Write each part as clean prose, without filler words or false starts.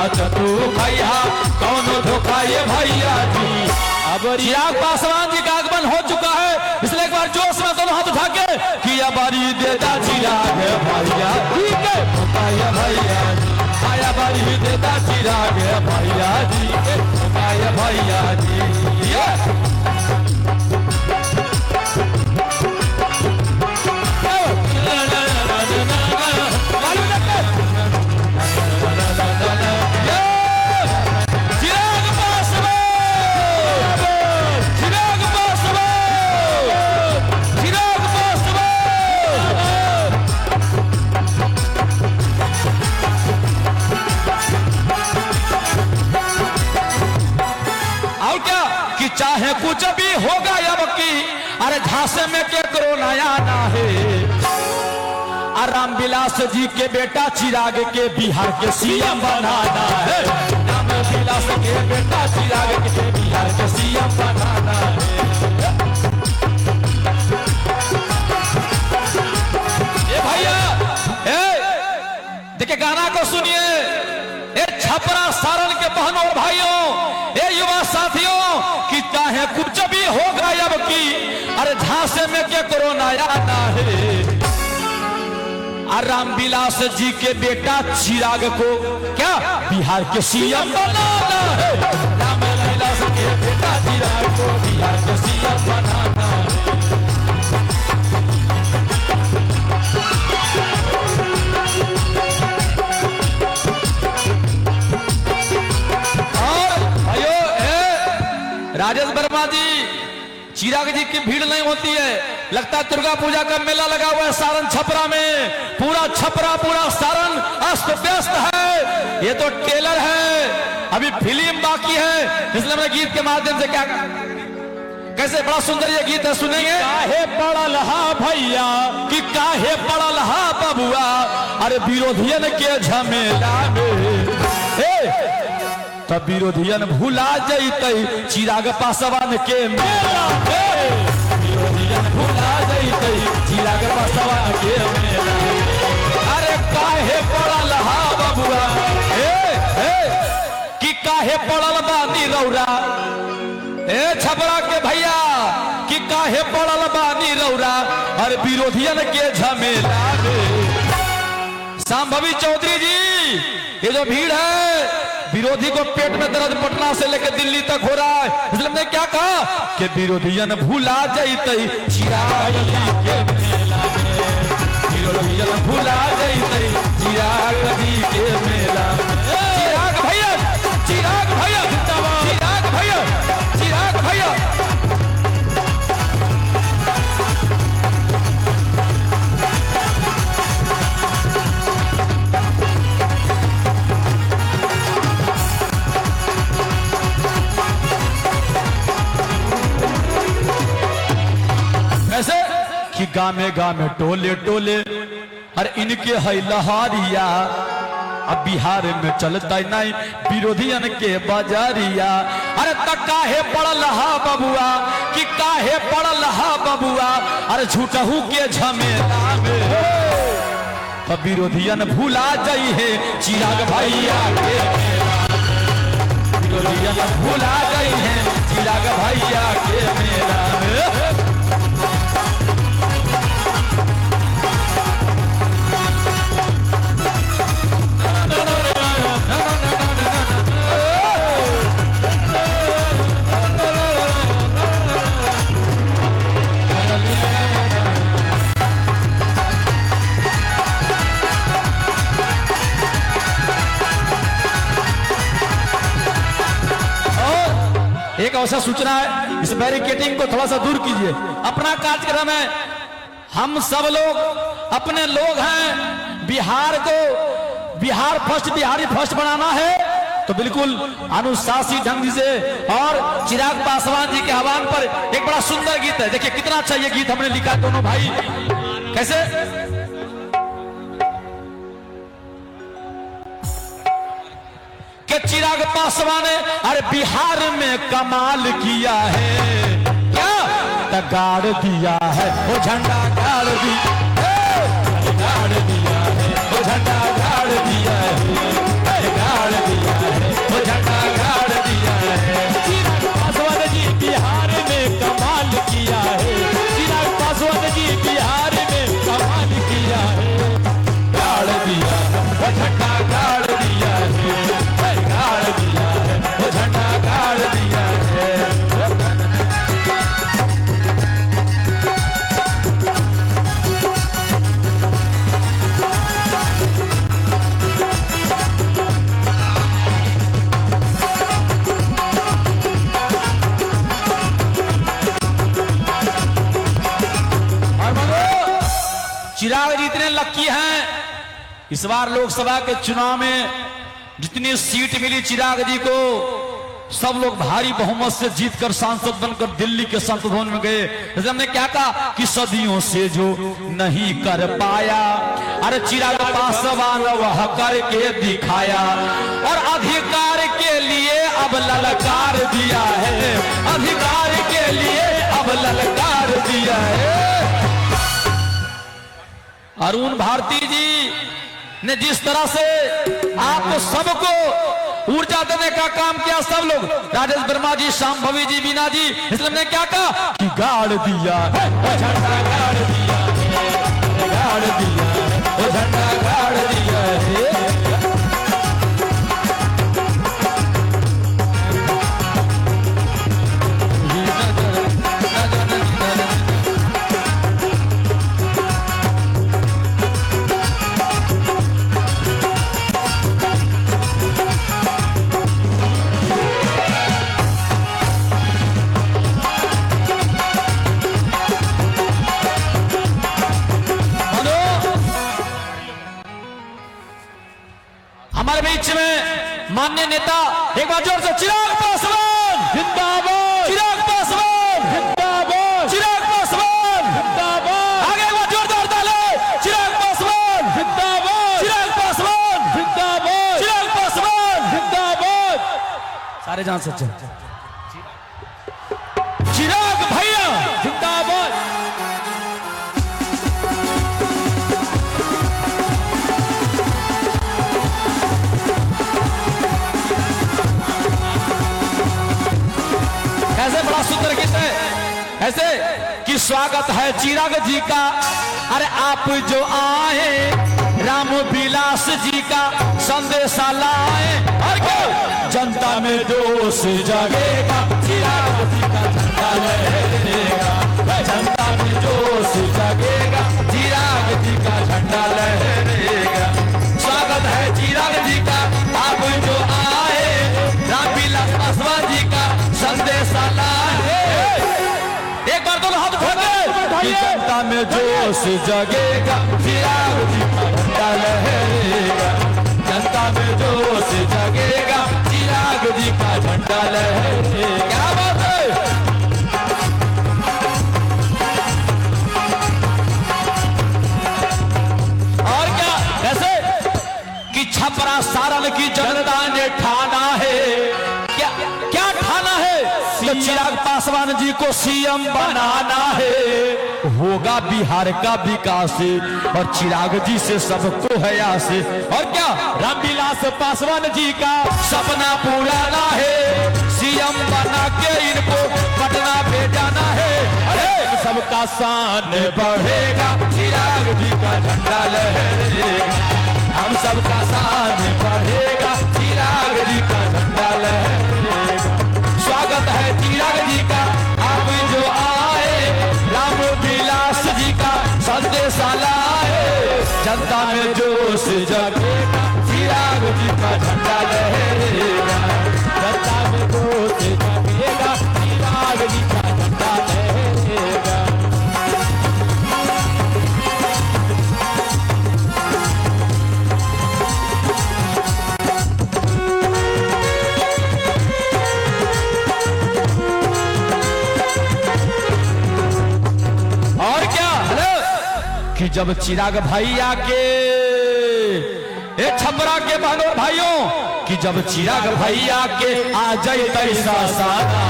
सच तू भैया कौन धोखा ये भैया जी। अब चिराग पासवान जी का आगमन हो चुका है, इसलिए एक बार जोश में दोनों हाथ उठा के किया बारी देता चिराग भैया ठीक है भैया भैया जी। आया बारी देता चिराग भैया जी भैया जी। चाहे कुछ भी होगा अब की अरे झांसे में के करो नया ना है। राम विलास जी के बेटा चिराग के बिहार के सीएम बनाना है। राम विलास के बेटा चिराग के बिहार के सीएम बनाना है। ये भैया देखिए गाना को सुनिए। ये छपरा सारण के बहनों और भाइयों, ये युवा साथियों कि चाहे कुछ भी होगा अब की अरे झांसे में क्या कोरोना आना है। राम विलास जी के बेटा चिराग को क्या बिहार के सीएम बनाना है। राम विलास के बेटा चिराग को बिहार के सीएम बनाना है। राजेश वर्मा जी, चिराग जी की भीड़ नहीं होती है, लगता है दुर्गा पूजा का मेला लगा हुआ है सारण छपरा में। पूरा छपरा पूरा सारण अस्त व्यस्त है। ये तो टेलर है, अभी फिल्म बाकी है, इसलिए मैं गीत के माध्यम से क्या कैसे बड़ा सुंदर ये गीत है सुनेंगे। काहे पड़ल हा भैया कि काहे पड़ल हा बबुआ अरे विरोधियन के झमेला में। तब विरोधियन भूला जैते चिराग पासवान के मेला में। विरोधियन भूला जैते चिराग पासवान के मेला। अरे काहे पड़ल हा बबुआ कि काहे पड़ल बानी रौरा छपरा के भैया कि काहे पड़ल बानी रौरा अरे विरोधियन के झमेला में। संभवी चौधरी जी, ये जो भीड़ है विरोधी को पेट में दर्द पटना से लेकर दिल्ली तक हो रहा है, इसलिए हमने क्या कहा कि विरोधियन भूला जैते चिराग जी के मेला में। विरोधियन भूला जैते चिराग जी के मेला में। चिराग भैया चिराग भैया चिराग भैया चिराग भैया। कि गामे गामे टोले टोले अरे इनके है लहारिया। अब बिहार में चलता नहीं विरोधियन के बाजारिया। अरे तक काहे पड़ल हा बबुआ कि काहे पड़ल हा बबुआ अरे झूठहू के झमेला में। अब विरोधियन भूला जाई है चिराग भैया के मेला। विरोधियन भूला जाई है चिराग भैया के मेला में। एक अवसर सूचना है, इस बैरिकेडिंग को थोड़ा सा दूर कीजिए। अपना कार्यक्रम है, हम सब लोग अपने लोग हैं। बिहार को बिहार फर्स्ट बिहारी फर्स्ट बनाना है तो बिल्कुल अनुशासित ढंग से। और चिराग पासवान जी के आह्वान पर एक बड़ा सुंदर गीत है, देखिए कितना अच्छा ये गीत हमने लिखा दोनों भाई। कैसे कि चिराग पासवान ने अरे बिहार में कमाल किया है। क्या गाड़ दिया है वो झंडा गाड़ दिया है, गाड़ दिया है वो झंडा गाड़ दिया है, गाड़ दिया लकी हैं। इस बार लोकसभा के चुनाव में जितनी सीट मिली चिराग जी को, सब लोग भारी बहुमत से जीतकर सांसद बनकर दिल्ली के संसद भवन में गए। जैसे हमने क्या कहा कि सदियों से जो नहीं कर पाया, अरे चिराग पासवान वह करके दिखाया, और अधिकार के लिए अब ललकार दिया है, अधिकार के लिए अब ललकार दिया है। अरुण भारती जी ने जिस तरह से आप सबको ऊर्जा देने का काम किया, सब लोग, राजेश वर्मा जी, श्याम भवी जी, बीना जी, इसलिए हमने क्या कहा कि गाड़ दिया वो झंडा, गाड़ दिया, गाड़ दिया वो झंडा, गाड़ दिया है। हमारे बीच में माननीय नेता, एक बार जोर से चिराग पासवान जिंदाबाद, चिराग पासवान जिंदाबाद, चिराग पासवान जिंदाबाद, आगे एक बार जोरदार ताली, चिराग पासवान जिंदाबाद, चिराग पासवान जिंदाबाद, चिराग पासवान जिंदाबाद। सारे जान सच्चे चिराग भैया जिंदाबाद। ऐसे बड़ा सुंदर गीत है, ऐसे कि स्वागत है चिराग जी का, अरे आप जो आए राम विलास जी का संदेशा लाए, और क्या जनता में जोश जगेगा, चिराग जी का झंडा लहरेगा, जनता में जोश जगेगा, चिराग जी का झंडा लहरेगा। स्वागत है चिराग जी का, आप जो आए राम विलास पासवान जी का संदेशा लाए। एक बार दोनों हाथ उठा के, जनता में जोश जगेगा, चिराग जी का झंडा लहरेगा, जनता में जोश जगेगा, चिराग जी का झंडा लहरेगा। क्या बात है। और क्या, ऐसे कि छपरा सारण की जनता ने ठाना है, क्या ठाना है, तो चिराग पासवान जी को सीएम बनाना है, होगा बिहार का विकास, और चिराग जी से सबको है आस, और क्या रामविलास पासवान जी का सपना पुराना है, सीएम बना के इनको पटना भेजाना है, अरे सबका शान बढ़ेगा, चिराग जी का झंडा लहरेगा, हम सबका शान बढ़ेगा, चिराग जी का झंडा लहरेगा। स्वागत है चिराग जी का, आप जो आए राम विलास जी का संदेशा लाए, जनता में जोश जगेगा, चिराग जी का झंडा लहरेगा, जनता में जोश जगेगा, चिराग जी का झंडा लहरेगा। कि जब चिराग भैया के, छपरा के बहनों भाइयों, कि जब चिराग भैया के आ जाए तैसा सादा,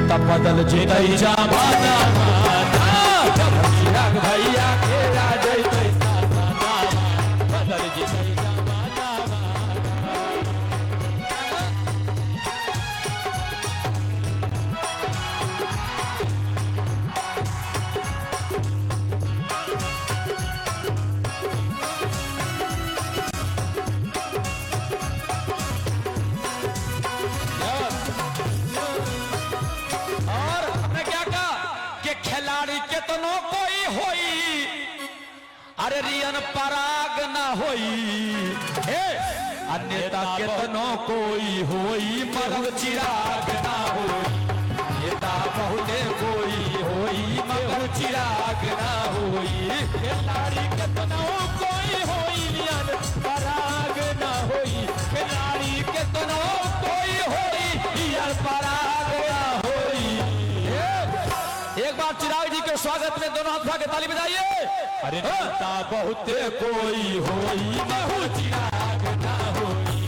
तब बदल जेतै जमाना, जब चिराग भैया के आ जाए तैसा सादा, बदल जेतै जमाना। अरे रियन पराग ना होई, अन्यता केतनो कोई होई, मगर चिराग ना होई, नेता बहुते कोई होई, मगर चिराग ना होई। बार चिराग जी के स्वागत में दोनों हाथ उठा के ताली बजाइए। अरे नेता बहुते कोई होई महू चिराग ना होई,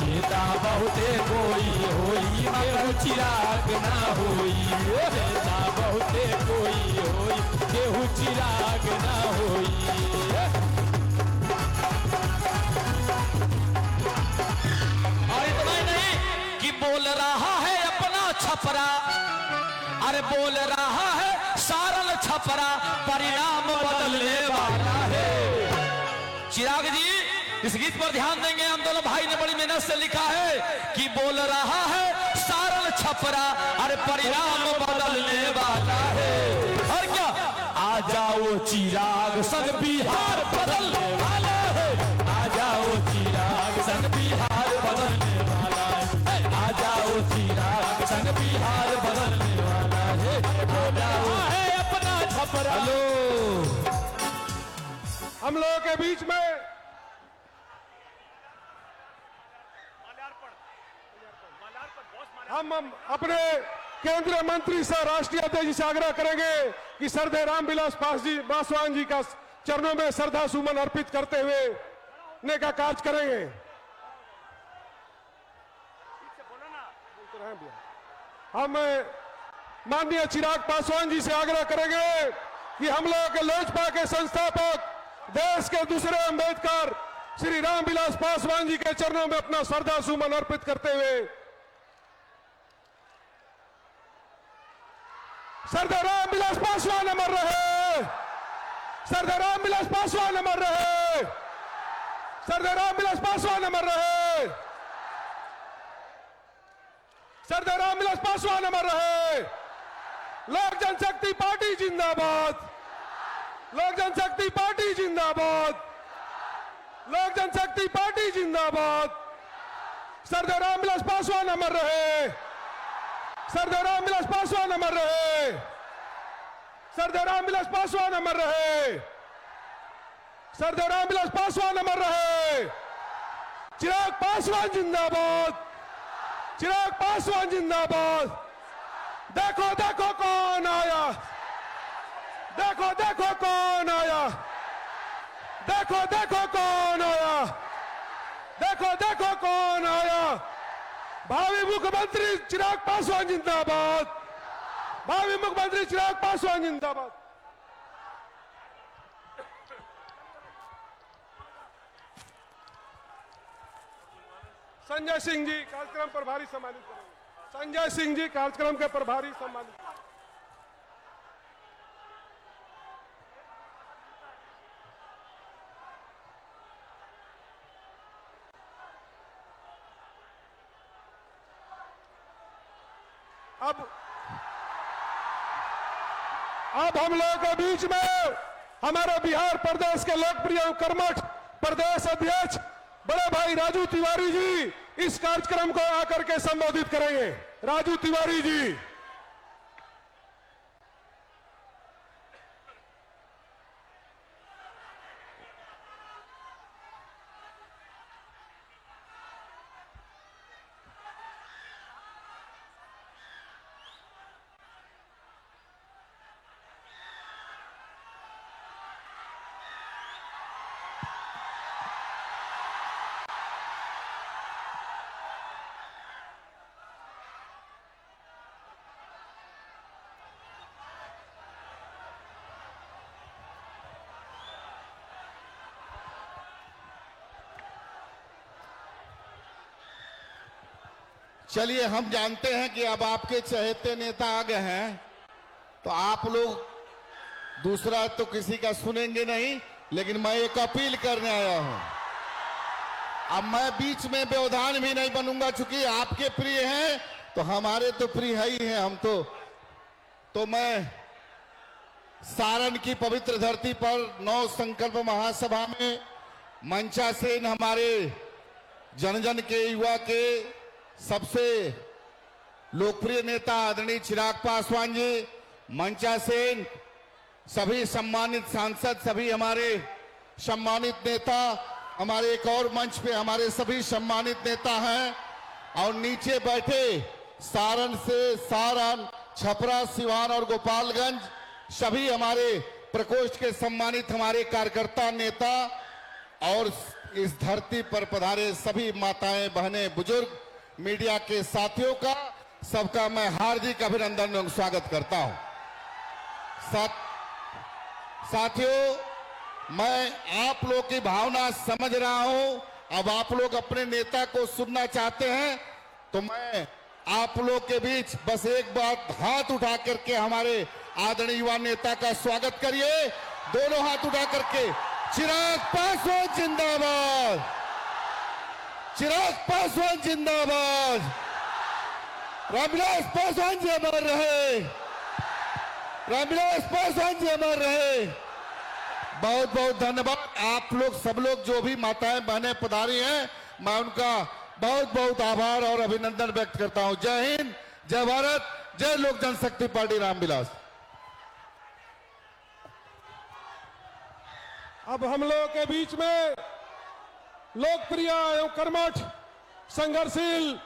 नेता बहुते कोई होई महू चिराग ना होई, नेता बहुते कोई होई केहू चिराग ना होई। और इतना ही नहीं कि बोल रहा है अपना छपरा, अरे बोल रहा है सारन छपरा, परिणाम बदलने वाला है। चिराग जी इस गीत पर ध्यान देंगे, हम दोनों भाई ने बड़ी मेहनत से लिखा है कि बोल रहा है सारन छपरा, अरे परिणाम बदलने वाला है। और क्या, आ जाओ चिराग संग बिहार बदलने वाला है, आ जाओ चिराग संग बिहार बदलने वाला है, आ जाओ चिराग संग बिहार बदलने वाला है, बोला है अपना छपरा। हेलो, हम लोगों के बीच में हम अपने केंद्रीय मंत्री से, राष्ट्रीय अध्यक्ष से आग्रह करेंगे कि सरदार रामविलास पासवान जी का चरणों में श्रद्धा सुमन अर्पित करते हुए ने का कार्य करेंगे। हम माननीय चिराग पासवान जी से आग्रह करेंगे कि हम लोग के लोजपा के संस्थापक, देश के दूसरे अंबेडकर श्री रामविलास पासवान जी के चरणों में अपना श्रद्धा सुमन अर्पित करते हुए सरदार रामविलास पासवान अमर रहे, सरदार रामविलास पासवान अमर रहे, सरदार रामविलास पासवान अमर रहे, सरदार रामविलास पासवान अमर रहे। लोक जनशक्ति पार्टी जिंदाबाद, लोक जनशक्ति पार्टी जिंदाबाद, लोक जनशक्ति पार्टी जिंदाबाद। सरदार रामविलास पासवान अमर रहे, सरदार रामविलास पासवान अमर रहे, सरदार रामविलास पासवान अमर रहे, सरदार रामविलास पासवान अमर रहे। चिराग पासवान जिंदाबाद, चिराग पासवान जिंदाबाद। देखो देखो कौन आया, देखो देखो कौन आया, देखो देखो कौन आया, देखो देखो कौन आया। भावी मुख्यमंत्री चिराग पासवान जिंदाबाद, भावी मुख्यमंत्री चिराग पासवान जिंदाबाद। संजय सिंह जी कार्यक्रम प्रभारी सम्मानित करेंगे, संजय सिंह जी कार्यक्रम के प्रभारी सम्मानित। अब हम लोगों के बीच में हमारे बिहार प्रदेश के लोकप्रिय कर्मठ प्रदेश अध्यक्ष बड़े भाई राजू तिवारी जी इस कार्यक्रम को आकर के संबोधित करेंगे। राजू तिवारी जी। चलिए, हम जानते हैं कि अब आपके चहेते नेता आ गए हैं, तो आप लोग दूसरा तो किसी का सुनेंगे नहीं, लेकिन मैं एक अपील करने आया हूं। अब मैं बीच में व्यवधान भी नहीं बनूंगा, चूंकि आपके प्रिय हैं तो हमारे तो प्रिय है ही हैं। हम तो मैं सारण की पवित्र धरती पर नौ संकल्प महासभा में मंचासेन हमारे जन जन के युवा के सबसे लोकप्रिय नेता आदरणीय चिराग पासवान जी, मंचासेन सभी सम्मानित सांसद, सभी हमारे सम्मानित नेता, हमारे एक और मंच पे हमारे सभी सम्मानित नेता हैं, और नीचे बैठे सारण से, सारण, छपरा, सिवान और गोपालगंज सभी हमारे प्रकोष्ठ के सम्मानित हमारे कार्यकर्ता नेता और इस धरती पर पधारे सभी माताएं बहनें बुजुर्ग मीडिया के साथियों का सबका मैं हार्दिक अभिनंदन एवं स्वागत करता हूं। साथियों, मैं आप लोग की भावना समझ रहा हूं। अब आप लोग अपने नेता को सुनना चाहते हैं तो मैं आप लोग के बीच बस एक बात, हाथ उठा करके हमारे आदरणीय युवा नेता का स्वागत करिए। दोनों हाथ उठा करके चिराग पासवान जिंदाबाद, चिराग पासवान जिंदाबाद, रामविलास पासवान जी अमर रहे, रामविलास पासवान जी अमर रहे। बहुत बहुत धन्यवाद। आप लोग सब लोग जो भी माताएं बहनें पधारी हैं, मैं उनका बहुत बहुत आभार और अभिनंदन व्यक्त करता हूं। जय हिंद, जय भारत, जय लोक जनशक्ति पार्टी रामविलास। अब हम लोग के बीच में लोकप्रिय एवं कर्मठ संघर्षशील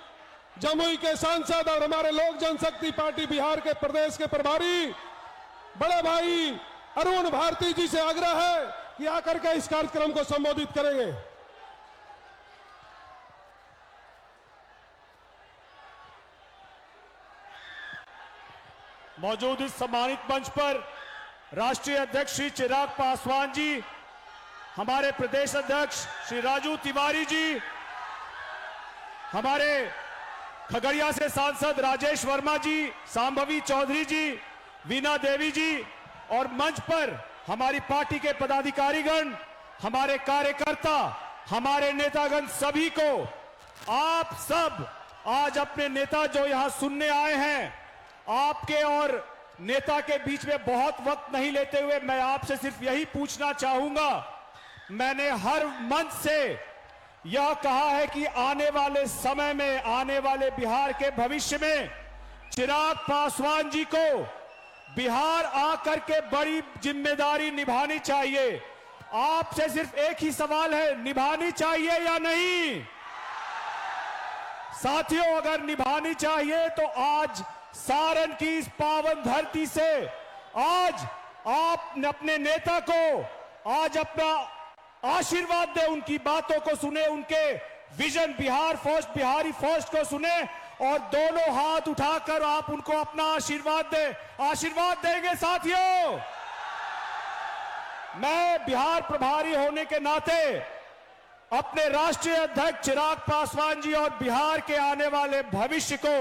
जमुई के सांसद और हमारे लोक जनशक्ति पार्टी बिहार के प्रदेश के प्रभारी बड़े भाई अरुण भारती जी से आग्रह है कि आकर के इस कार्यक्रम को संबोधित करेंगे। मौजूद इस सम्मानित मंच पर राष्ट्रीय अध्यक्ष श्री चिराग पासवान जी, हमारे प्रदेश अध्यक्ष श्री राजू तिवारी जी, हमारे खगड़िया से सांसद राजेश वर्मा जी, सांभवी चौधरी जी, वीना देवी जी और मंच पर हमारी पार्टी के पदाधिकारीगण, हमारे कार्यकर्ता, हमारे नेतागण, सभी को आप सब आज अपने नेता जो यहां सुनने आए हैं, आपके और नेता के बीच में बहुत वक्त नहीं लेते हुए मैं आपसे सिर्फ यही पूछना चाहूंगा। मैंने हर मंच से यह कहा है कि आने वाले समय में, आने वाले बिहार के भविष्य में चिराग पासवान जी को बिहार आकर के बड़ी जिम्मेदारी निभानी चाहिए। आपसे सिर्फ एक ही सवाल है, निभानी चाहिए या नहीं? साथियों, अगर निभानी चाहिए तो आज सारण की इस पावन धरती से आज आप अपने नेता को आज अपना आशीर्वाद दे, उनकी बातों को सुने, उनके vision Bihar first, Bihari first को सुने और दोनों हाथ उठाकर आप उनको अपना आशीर्वाद दे। आशीर्वाद देंगे साथियों? मैं बिहार प्रभारी होने के नाते अपने राष्ट्रीय अध्यक्ष चिराग पासवान जी और बिहार के आने वाले भविष्य को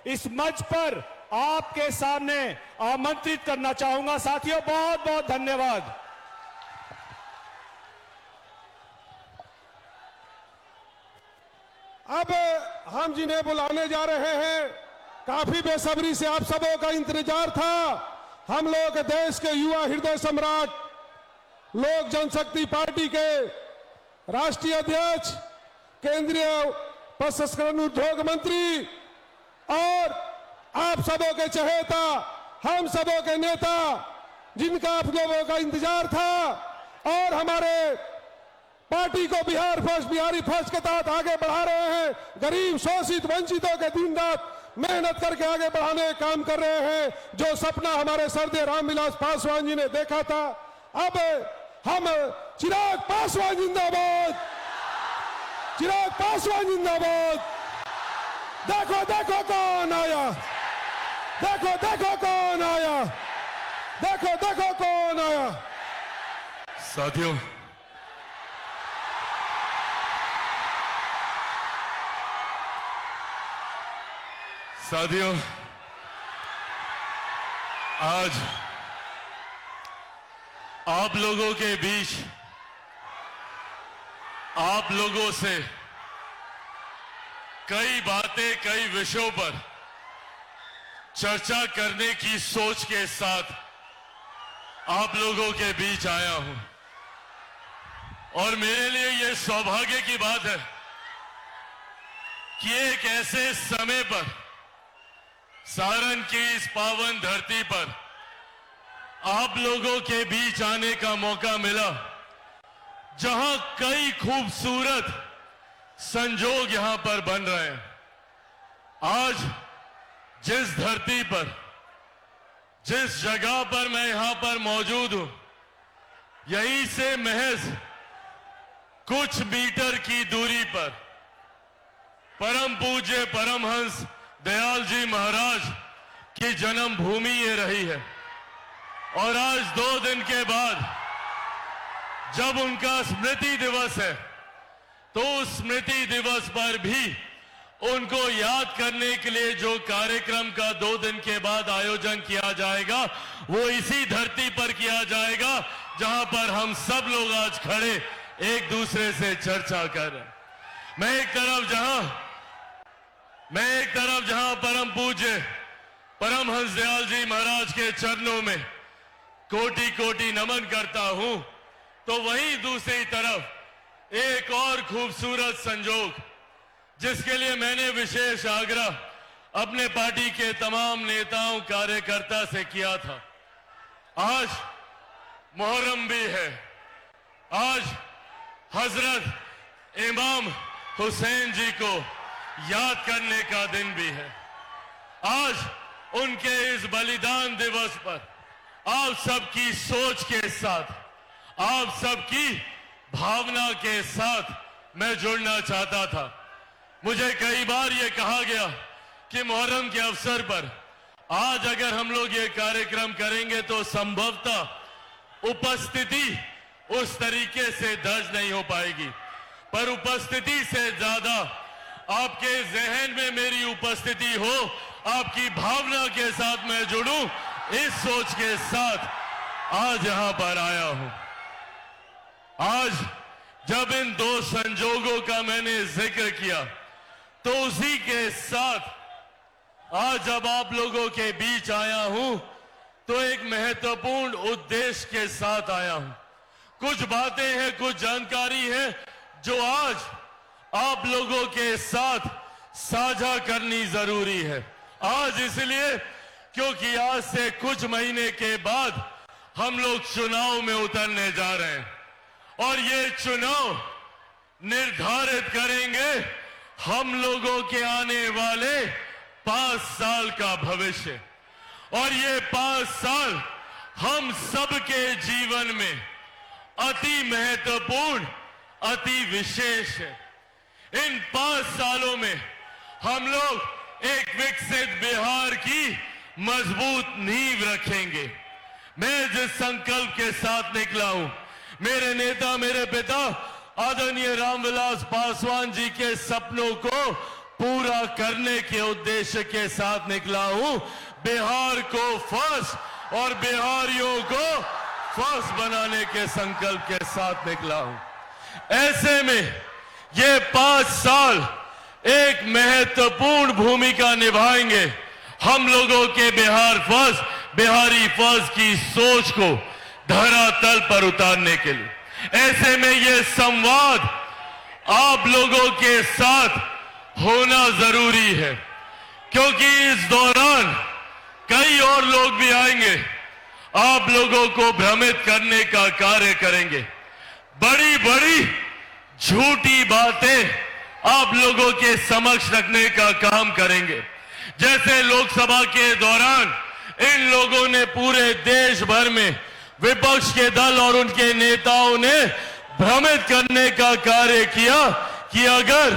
इस मंच पर आपके सामने आमंत्रित करना चाहूंगा। साथियों, बहुत बहुत धन्यवाद। अब हम जिन्हें बुलाने जा रहे हैं, काफी बेसब्री से आप सबों का इंतजार था। हम लोग देश के युवा हृदय सम्राट, लोक जनशक्ति पार्टी के राष्ट्रीय अध्यक्ष, केंद्रीय प्रसंस्करण उद्योग मंत्री और आप सबों के चहेता, हम सबों के नेता, जिनका आप लोगों का इंतजार था और हमारे पार्टी को बिहार फर्स्ट, बिहारी फर्स्ट के तहत आगे बढ़ा रहे हैं। गरीब, शोषित, वंचितों के दिन रात मेहनत करके आगे बढ़ाने का काम कर रहे हैं। जो सपना हमारे सरदेव रामविलास पासवान जी ने देखा था, अब हम चिराग पासवान जिंदाबाद, चिराग पासवान जिंदाबाद। देखो देखो कौन आया, देखो देखो कौन आया, देखो देखो कौन आया। साथियों, आज आप लोगों के बीच, आप लोगों से कई बातें, कई विषयों पर चर्चा करने की सोच के साथ आप लोगों के बीच आया हूं। और मेरे लिए यह सौभाग्य की बात है कि एक ऐसे समय पर सारण की इस पावन धरती पर आप लोगों के बीच आने का मौका मिला, जहां कई खूबसूरत संजोग यहां पर बन रहे हैं। आज जिस धरती पर, जिस जगह पर मैं यहां पर मौजूद हूं, यहीं से महज कुछ मीटर की दूरी पर परम पूज्य परमहंस दयाल जी महाराज की जन्मभूमि ये रही है। और आज 2 दिन के बाद जब उनका स्मृति दिवस है, तो उस स्मृति दिवस पर भी उनको याद करने के लिए जो कार्यक्रम का 2 दिन के बाद आयोजन किया जाएगा, वो इसी धरती पर किया जाएगा जहां पर हम सब लोग आज खड़े एक दूसरे से चर्चा कर रहे हैं। मैं एक तरफ जहां परम पूज्य परमहंस दयाल जी महाराज के चरणों में कोटि कोटि नमन करता हूं, तो वहीं दूसरी तरफ एक और खूबसूरत संजोग, जिसके लिए मैंने विशेष आग्रह अपने पार्टी के तमाम नेताओं कार्यकर्ता से किया था। आज मुहर्रम भी है, आज हजरत इमाम हुसैन जी को याद करने का दिन भी है। आज उनके इस बलिदान दिवस पर आप सबकी सोच के साथ, आप सबकी भावना के साथ मैं जुड़ना चाहता था। मुझे कई बार ये कहा गया कि मुहर्रम के अवसर पर आज अगर हम लोग ये कार्यक्रम करेंगे तो संभवतः उपस्थिति उस तरीके से दर्ज नहीं हो पाएगी, पर उपस्थिति से ज्यादा आपके जहन में मेरी उपस्थिति हो, आपकी भावना के साथ मैं जुड़ूं, इस सोच के साथ आज यहां पर आया हूं। आज जब इन 2 संजोगों का मैंने जिक्र किया, तो उसी के साथ आज जब आप लोगों के बीच आया हूं, तो एक महत्वपूर्ण उद्देश्य के साथ आया हूं। कुछ बातें हैं, कुछ जानकारी है जो आज आप लोगों के साथ साझा करनी जरूरी है। आज इसलिए क्योंकि आज से कुछ महीने के बाद हम लोग चुनाव में उतरने जा रहे हैं, और ये चुनाव निर्धारित करेंगे हम लोगों के आने वाले 5 साल का भविष्य। और ये 5 साल हम सबके जीवन में अति महत्वपूर्ण, अति विशेष है। इन 5 सालों में हम लोग एक विकसित बिहार की मजबूत नींव रखेंगे। मैं जिस संकल्प के साथ निकला हूं, मेरे नेता, मेरे पिता आदरणीय रामविलास पासवान जी के सपनों को पूरा करने के उद्देश्य के साथ निकला हूं। बिहार को फर्स्ट और बिहारियों को फर्स्ट बनाने के संकल्प के साथ निकला हूं। ऐसे में ये 5 साल एक महत्वपूर्ण भूमिका निभाएंगे हम लोगों के बिहार फर्स्ट, बिहारी फर्स्ट की सोच को धरातल पर उतारने के लिए। ऐसे में ये संवाद आप लोगों के साथ होना जरूरी है, क्योंकि इस दौरान कई और लोग भी आएंगे, आप लोगों को भ्रमित करने का कार्य करेंगे। बड़ी बड़ी झूठी बातें आप लोगों के समक्ष रखने का काम करेंगे। जैसे लोकसभा के दौरान इन लोगों ने पूरे देश भर में विपक्ष के दल और उनके नेताओं ने भ्रमित करने का कार्य किया कि अगर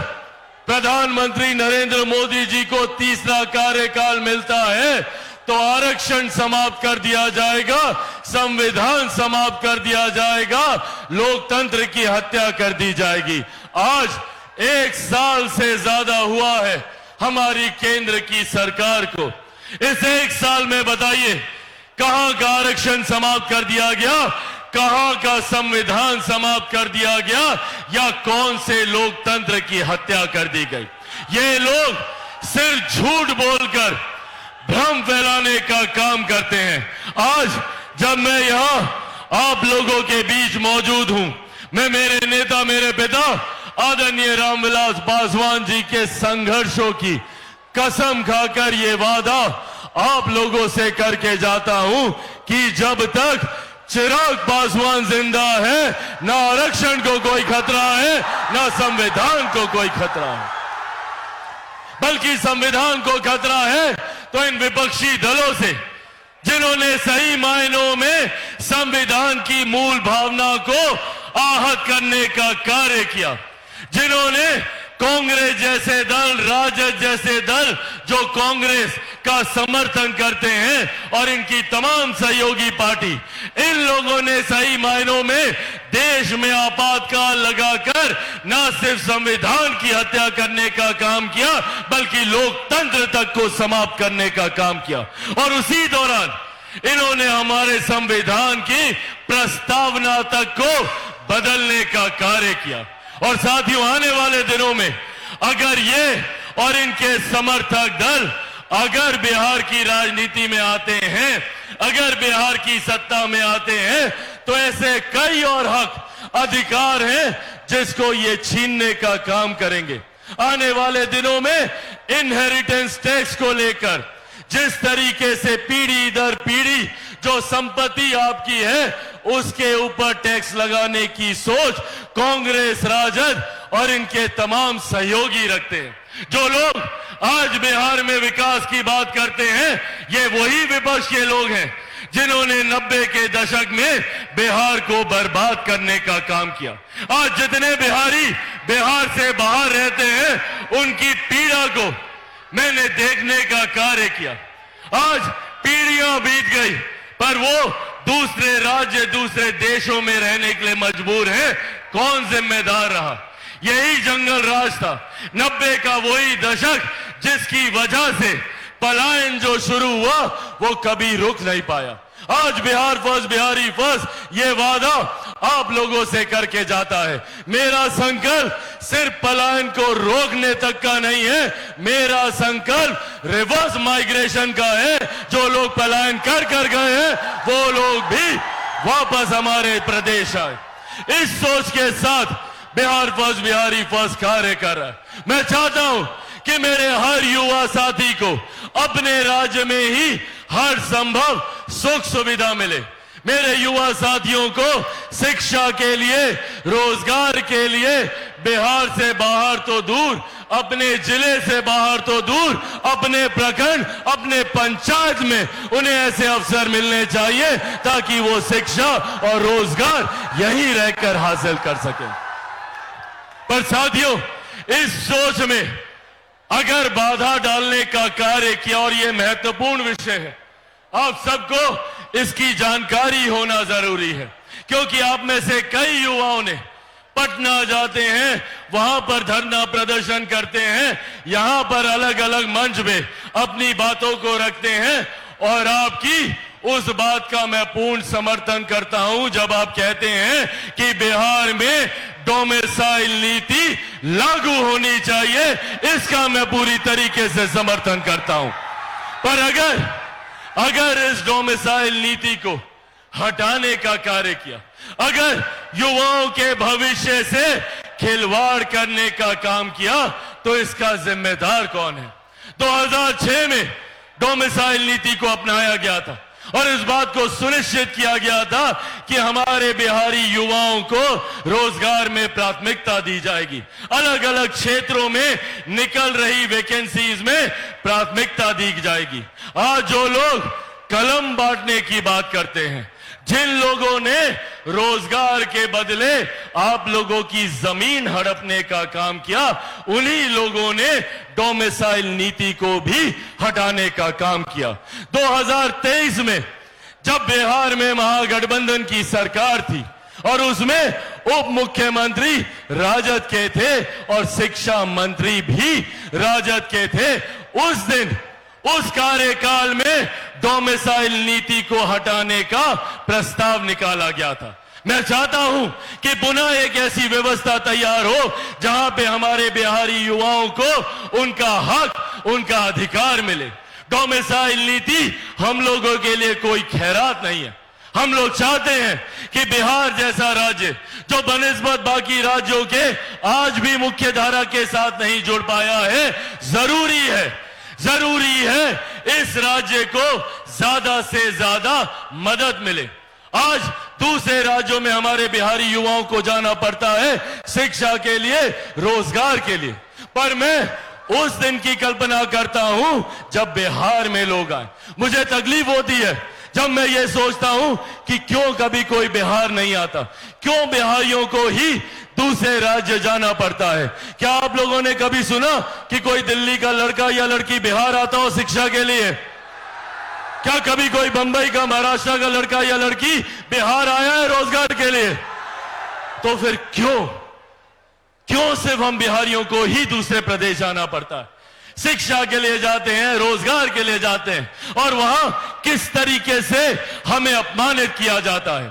प्रधानमंत्री नरेंद्र मोदी जी को तीसरा कार्यकाल मिलता है तो आरक्षण समाप्त कर दिया जाएगा, संविधान समाप्त कर दिया जाएगा, लोकतंत्र की हत्या कर दी जाएगी। आज 1 साल से ज्यादा हुआ है हमारी केंद्र की सरकार को। इस 1 साल में बताइए कहां का आरक्षण समाप्त कर दिया गया, कहां का संविधान समाप्त कर दिया गया, या कौन से लोकतंत्र की हत्या कर दी गई। ये लोग सिर्फ झूठ बोलकर भ्रम फैलाने का काम करते हैं। आज जब मैं यहां आप लोगों के बीच मौजूद हूं, मैं मेरे नेता, मेरे पिता आदरणीय रामविलास पासवान जी के संघर्षों की कसम खाकर ये वादा आप लोगों से करके जाता हूं कि जब तक चिराग पासवान जिंदा है, ना आरक्षण को कोई खतरा है, ना संविधान को कोई खतरा है। बल्कि संविधान को खतरा है तो इन विपक्षी दलों से, जिन्होंने सही मायनों में संविधान की मूल भावना को आहत करने का कार्य किया, जिन्होंने कांग्रेस जैसे दल, राजद जैसे दल जो कांग्रेस का समर्थन करते हैं और इनकी तमाम सहयोगी पार्टी, इन लोगों ने सही मायनों में देश में आपातकाल लगाकर न सिर्फ संविधान की हत्या करने का काम किया बल्कि लोकतंत्र तक को समाप्त करने का काम किया। और उसी दौरान इन्होंने हमारे संविधान की प्रस्तावना तक को बदलने का कार्य किया। और साथियों, आने वाले दिनों में अगर ये और इनके समर्थक दल अगर बिहार की राजनीति में आते हैं, अगर बिहार की सत्ता में आते हैं, तो ऐसे कई और हक अधिकार हैं जिसको ये छीनने का काम करेंगे। आने वाले दिनों में इनहेरिटेंस टैक्स को लेकर जिस तरीके से पीढ़ी दर पीढ़ी जो संपत्ति आपकी है उसके ऊपर टैक्स लगाने की सोच कांग्रेस, राजद और इनके तमाम सहयोगी रखते हैं। जो लोग आज बिहार में विकास की बात करते हैं, ये वही विपक्ष के लोग हैं जिन्होंने 90 के दशक में बिहार को बर्बाद करने का काम किया। आज जितने बिहारी बिहार से बाहर रहते हैं उनकी पीड़ा को मैंने देखने का कार्य किया। आज पीढ़ियां बीत गई पर वो दूसरे राज्य, दूसरे देशों में रहने के लिए मजबूर है। कौन जिम्मेदार रहा? यही जंगल राज था, 90 का वही दशक जिसकी वजह से पलायन जो शुरू हुआ वो कभी रुक नहीं पाया। आज बिहार फर्स्ट, बिहारी फर्स्ट ये वादा आप लोगों से करके जाता है। मेरा संकल्प सिर्फ पलायन को रोकने तक का नहीं है, मेरा संकल्प रिवर्स माइग्रेशन का है। जो लोग पलायन कर गए हैं वो लोग भी वापस हमारे प्रदेश आए। इस सोच के साथ बिहार फर्स्ट, बिहारी फर्स्ट कार्य कर रहा है। मैं चाहता हूं कि मेरे हर युवा साथी को अपने राज्य में ही हर संभव सुख सुविधा मिले। मेरे युवा साथियों को शिक्षा के लिए, रोजगार के लिए बिहार से बाहर तो दूर, अपने जिले से बाहर तो दूर, अपने प्रखंड, अपने पंचायत में उन्हें ऐसे अवसर मिलने चाहिए ताकि वो शिक्षा और रोजगार यहीं रहकर हासिल कर सकें। पर साथियों, इस सोच में अगर बाधा डालने का कार्य किया, और यह महत्वपूर्ण विषय है, आप सबको इसकी जानकारी होना जरूरी है, क्योंकि आप में से कई युवाओं ने पटना जाते हैं, वहां पर धरना प्रदर्शन करते हैं, यहां पर अलग अलग मंच में अपनी बातों को रखते हैं। और आपकी उस बात का मैं पूर्ण समर्थन करता हूं जब आप कहते हैं कि बिहार में डोमिसाइल नीति लागू होनी चाहिए, इसका मैं पूरी तरीके से समर्थन करता हूं। पर अगर इस डोमिसाइल नीति को हटाने का कार्य किया, अगर युवाओं के भविष्य से खिलवाड़ करने का काम किया, तो इसका जिम्मेदार कौन है? 2006 में डोमिसाइल नीति को अपनाया गया था और इस बात को सुनिश्चित किया गया था कि हमारे बिहारी युवाओं को रोजगार में प्राथमिकता दी जाएगी, अलग अलग क्षेत्रों में निकल रही वैकेंसीज में प्राथमिकता दी जाएगी। आज जो लोग कलम बांटने की बात करते हैं, जिन लोगों ने रोजगार के बदले आप लोगों की जमीन हड़पने का काम किया, उन्हीं लोगों ने डोमिसाइल नीति को भी हटाने का काम किया। 2023 में जब बिहार में महागठबंधन की सरकार थी और उसमें उप मुख्यमंत्री राजद के थे और शिक्षा मंत्री भी राजद के थे, उस दिन उस कार्यकाल में डोमिसाइल नीति को हटाने का प्रस्ताव निकाला गया था। मैं चाहता हूं कि पुनः एक ऐसी व्यवस्था तैयार हो जहां पे हमारे बिहारी युवाओं को उनका हक, उनका अधिकार मिले। डोमिसाइल नीति हम लोगों के लिए कोई खैरात नहीं है। हम लोग चाहते हैं कि बिहार जैसा राज्य जो बनिस्बत बाकी राज्यों के आज भी मुख्य धारा के साथ नहीं जुड़ पाया है, जरूरी है इस राज्य को ज्यादा से ज्यादा मदद मिले। आज दूसरे राज्यों में हमारे बिहारी युवाओं को जाना पड़ता है शिक्षा के लिए, रोजगार के लिए, पर मैं उस दिन की कल्पना करता हूं जब बिहार में लोग आए। मुझे तकलीफ होती है जब मैं ये सोचता हूं कि क्यों कभी कोई बिहार नहीं आता, क्यों बिहारियों को ही दूसरे राज्य जाना पड़ता है। क्या आप लोगों ने कभी सुना कि कोई दिल्ली का लड़का या लड़की बिहार आता हो शिक्षा के लिए? क्या कभी कोई बंबई का, महाराष्ट्र का लड़का या लड़की बिहार आया है रोजगार के लिए? तो फिर क्यों सिर्फ हम बिहारियों को ही दूसरे प्रदेश जाना पड़ता है? शिक्षा के लिए जाते हैं, रोजगार के लिए जाते हैं, और वहां किस तरीके से हमें अपमानित किया जाता है।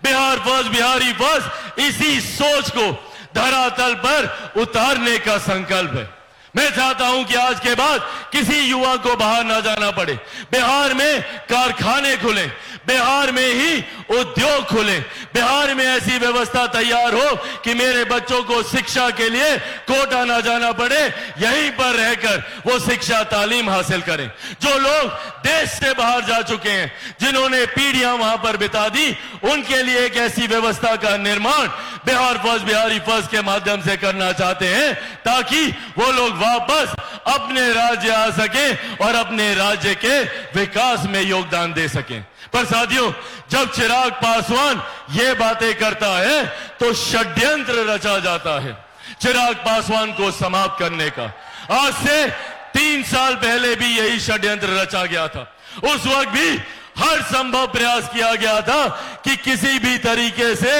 बिहार फर्स्ट, बिहारी फर्स्ट, इसी सोच को धरातल पर उतारने का संकल्प है। मैं चाहता हूं कि आज के बाद किसी युवा को बाहर ना जाना पड़े। बिहार में कारखाने खुले, बिहार में ही उद्योग खुले, बिहार में ऐसी व्यवस्था तैयार हो कि मेरे बच्चों को शिक्षा के लिए कोटा ना जाना पड़े, यहीं पर रहकर वो शिक्षा तालीम हासिल करें। जो लोग देश से बाहर जा चुके हैं, जिन्होंने पीढ़ियां वहां पर बिता दी, उनके लिए एक ऐसी व्यवस्था का निर्माण बिहार फर्स्ट, बिहारी फर्स्ट के माध्यम से करना चाहते हैं, ताकि वो लोग वापस अपने राज्य आ सके और अपने राज्य के विकास में योगदान दे सकें। पर साथियों, जब चिराग पासवान ये बातें करता है तो षड्यंत्र रचा जाता है चिराग पासवान को समाप्त करने का। आज से 3 साल पहले भी यही षड्यंत्र रचा गया था। उस वक्त भी हर संभव प्रयास किया गया था कि किसी भी तरीके से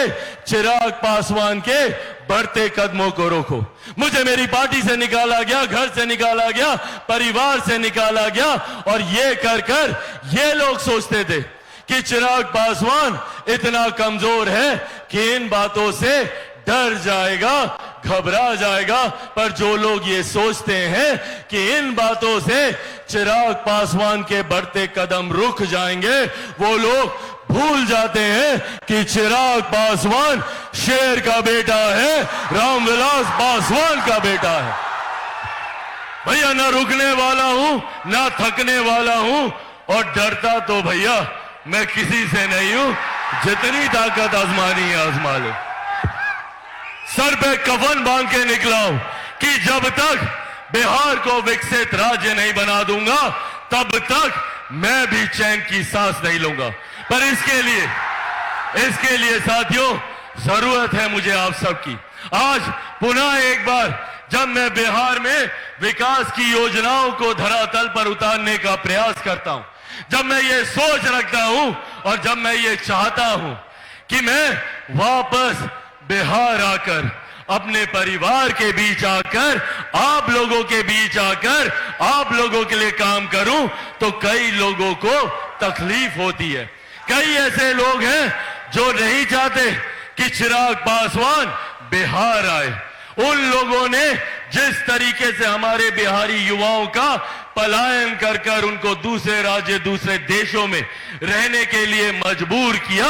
चिराग पासवान के बढ़ते कदमों को रोको। मुझे मेरी पार्टी से निकाला गया, घर से निकाला गया, परिवार से निकाला गया, और ये कर ये लोग सोचते थे कि चिराग पासवान इतना कमजोर है कि इन बातों से डर जाएगा, घबरा जाएगा। पर जो लोग ये सोचते हैं कि इन बातों से चिराग पासवान के बढ़ते कदम रुक जाएंगे, वो लोग भूल जाते हैं कि चिराग पासवान शेर का बेटा है, रामविलास पासवान का बेटा है। भैया, ना रुकने वाला हूं, ना थकने वाला हूं, और डरता तो भैया मैं किसी से नहीं हूं। जितनी ताकत आजमानी है आजमा लो। सर पे कफन बांध के निकला हूं कि जब तक बिहार को विकसित राज्य नहीं बना दूंगा, तब तक मैं भी चैन की सांस नहीं लूंगा। पर इसके लिए साथियों, जरूरत है मुझे आप सबकी। आज पुनः एक बार जब मैं बिहार में विकास की योजनाओं को धरातल पर उतारने का प्रयास करता हूं, जब मैं ये सोच रखता हूं और जब मैं ये चाहता हूं कि मैं वापस बिहार आकर, अपने परिवार के बीच आकर, आप लोगों के बीच आकर, आप लोगों के लिए काम करूं, तो कई लोगों को तकलीफ होती है। कई ऐसे लोग हैं जो नहीं चाहते कि चिराग पासवान बिहार आए। उन लोगों ने जिस तरीके से हमारे बिहारी युवाओं का पलायन कर उनको दूसरे राज्य, दूसरे देशों में रहने के लिए मजबूर किया,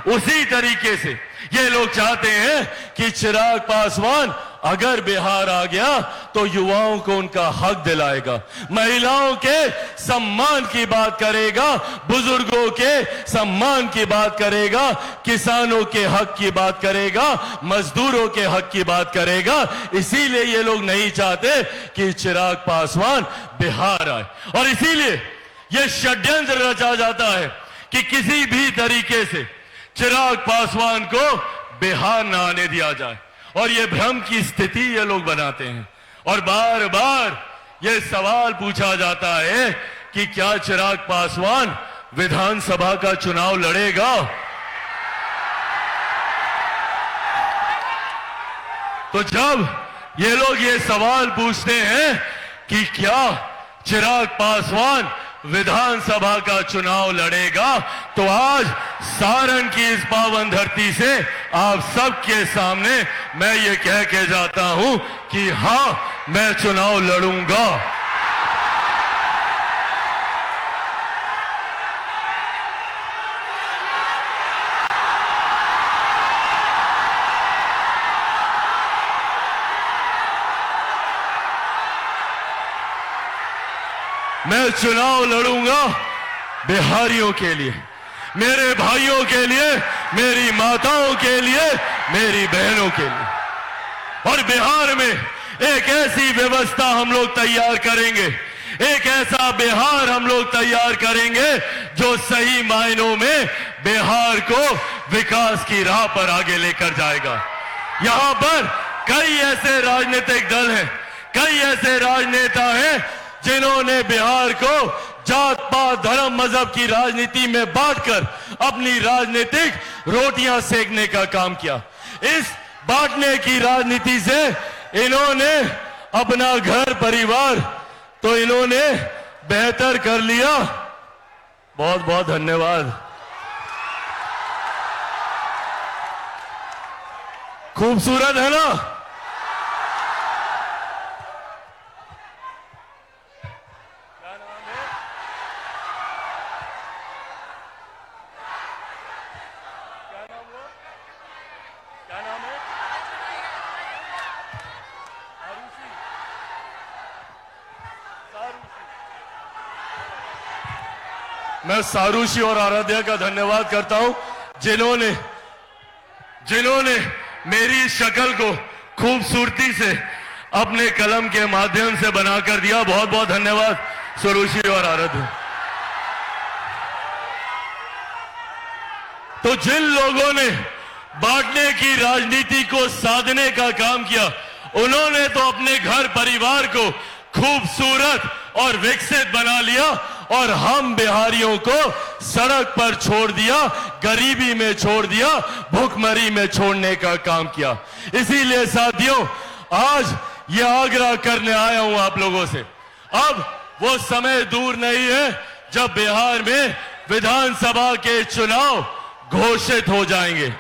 उसी तरीके से ये लोग चाहते हैं कि चिराग पासवान अगर बिहार आ गया तो युवाओं को उनका हक दिलाएगा, महिलाओं के सम्मान की बात करेगा, बुजुर्गों के सम्मान की बात करेगा, किसानों के हक की बात करेगा, मजदूरों के हक की बात करेगा। इसीलिए ये लोग नहीं चाहते कि चिराग पासवान बिहार आए, और इसीलिए ये षड्यंत्र रचा जाता है कि किसी भी तरीके से चिराग पासवान को बिहार न आने दिया जाए, और ये भ्रम की स्थिति ये लोग बनाते हैं। और बार बार ये सवाल पूछा जाता है कि क्या चिराग पासवान विधानसभा का चुनाव लड़ेगा? तो जब ये लोग ये सवाल पूछते हैं कि क्या चिराग पासवान विधानसभा का चुनाव लड़ेगा, तो आज सारण की इस पावन धरती से आप सबके सामने मैं ये कह के जाता हूं कि हां, मैं चुनाव लड़ूंगा। मैं चुनाव लड़ूंगा बिहारियों के लिए, मेरे भाइयों के लिए, मेरी माताओं के लिए, मेरी बहनों के लिए। और बिहार में एक ऐसी व्यवस्था हम लोग तैयार करेंगे, एक ऐसा बिहार हम लोग तैयार करेंगे जो सही मायनों में बिहार को विकास की राह पर आगे लेकर जाएगा। यहां पर कई ऐसे राजनीतिक दल हैं, कई ऐसे राजनेता हैं जिन्होंने बिहार को जात पात धर्म मजहब की राजनीति में बांटकर अपनी राजनीतिक रोटियां सेकने का काम किया। इस बांटने की राजनीति से इन्होंने अपना घर परिवार तो इन्होंने बेहतर कर लिया। बहुत बहुत धन्यवाद। खूबसूरत है ना? क्या नाम है? क्या नाम हुआ? क्या नाम है? सारूसी। मैं सारूसी और आराध्या का धन्यवाद करता हूं जिन्होंने मेरी शक्ल को खूबसूरती से अपने कलम के माध्यम से बनाकर दिया। बहुत बहुत धन्यवाद सारूसी और आराध्या। तो जिन लोगों ने बांटने की राजनीति को साधने का काम किया, उन्होंने तो अपने घर परिवार को खूबसूरत और विकसित बना लिया और हम बिहारियों को सड़क पर छोड़ दिया, गरीबी में छोड़ दिया, भूखमरी में छोड़ने का काम किया। इसीलिए साथियों, आज ये आग्रह करने आया हूं आप लोगों से। अब वो समय दूर नहीं है जब बिहार में विधानसभा के चुनाव घोषित हो जाएंगे।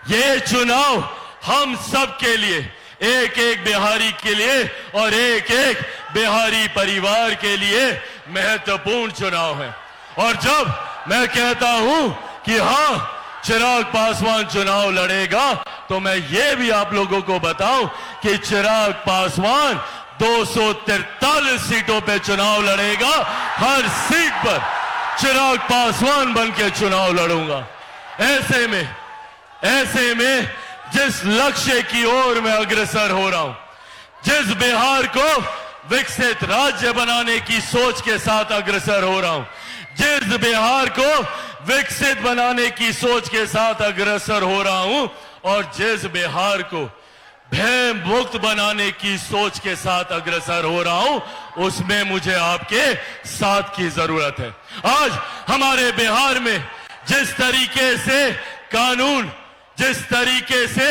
ये चुनाव हम सब के लिए, एक एक बिहारी के लिए और एक एक बिहारी परिवार के लिए महत्वपूर्ण चुनाव है। और जब मैं कहता हूं कि हां, चिराग पासवान चुनाव लड़ेगा, तो मैं ये भी आप लोगों को बताऊं कि चिराग पासवान 243 सीटों पे चुनाव लड़ेगा। हर सीट पर चिराग पासवान बन के चुनाव लड़ूंगा। ऐसे में जिस लक्ष्य की ओर मैं अग्रसर हो रहा हूं, जिस बिहार को विकसित राज्य बनाने की सोच के साथ अग्रसर हो रहा हूं, जिस बिहार को विकसित बनाने की सोच के साथ अग्रसर हो रहा हूं और जिस बिहार को भय मुक्त बनाने की सोच के साथ अग्रसर हो रहा हूं, उसमें मुझे आपके साथ की जरूरत है। आज हमारे बिहार में जिस तरीके से कानून, जिस तरीके से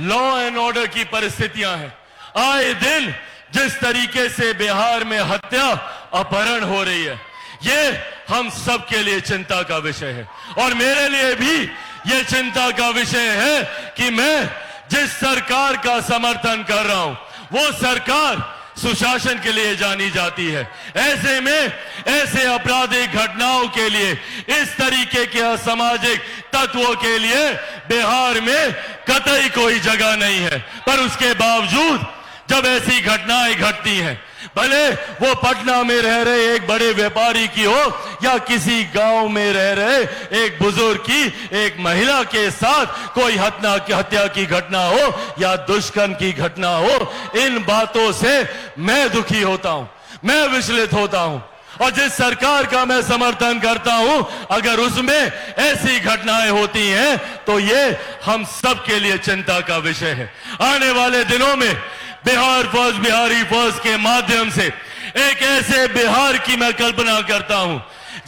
लॉ एंड ऑर्डर की परिस्थितियां हैं, आए दिन जिस तरीके से बिहार में हत्या, अपहरण हो रही है, ये हम सब के लिए चिंता का विषय है। और मेरे लिए भी ये चिंता का विषय है कि मैं जिस सरकार का समर्थन कर रहा हूं, वो सरकार सुशासन के लिए जानी जाती है। ऐसे में ऐसे आपराधिक घटनाओं के लिए, इस तरीके के असामाजिक तत्वों के लिए बिहार में कतई कोई जगह नहीं है। पर उसके बावजूद जब ऐसी घटनाएं घटती हैं, भले वो पटना में रह रहे एक बड़े व्यापारी की हो या किसी गांव में रह रहे एक बुजुर्ग की, एक महिला के साथ कोई हत्या की घटना हो या दुष्कर्म की घटना हो, इन बातों से मैं दुखी होता हूं, मैं विचलित होता हूं। और जिस सरकार का मैं समर्थन करता हूं, अगर उसमें ऐसी घटनाएं होती हैं तो ये हम सब के लिए चिंता का विषय है। आने वाले दिनों में बिहार फर्स्ट, बिहारी फर्स्ट के माध्यम से एक ऐसे बिहार की मैं कल्पना करता हूं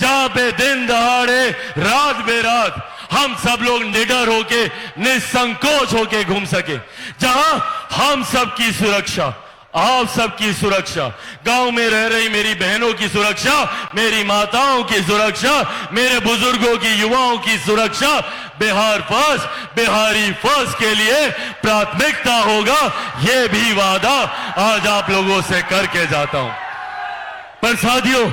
जहां पे दिन दहाड़े, रात बेरात हम सब लोग निडर होके, निसंकोच होके घूम सके, जहां हम सबकी सुरक्षा, आप सबकी सुरक्षा, गांव में रह रही मेरी बहनों की सुरक्षा, मेरी माताओं की सुरक्षा, मेरे बुजुर्गों की, युवाओं की सुरक्षा बिहार फर्स्ट, बिहारी फर्स्ट के लिए प्राथमिकता होगा। यह भी वादा आज आप लोगों से करके जाता हूं। पर साथियों,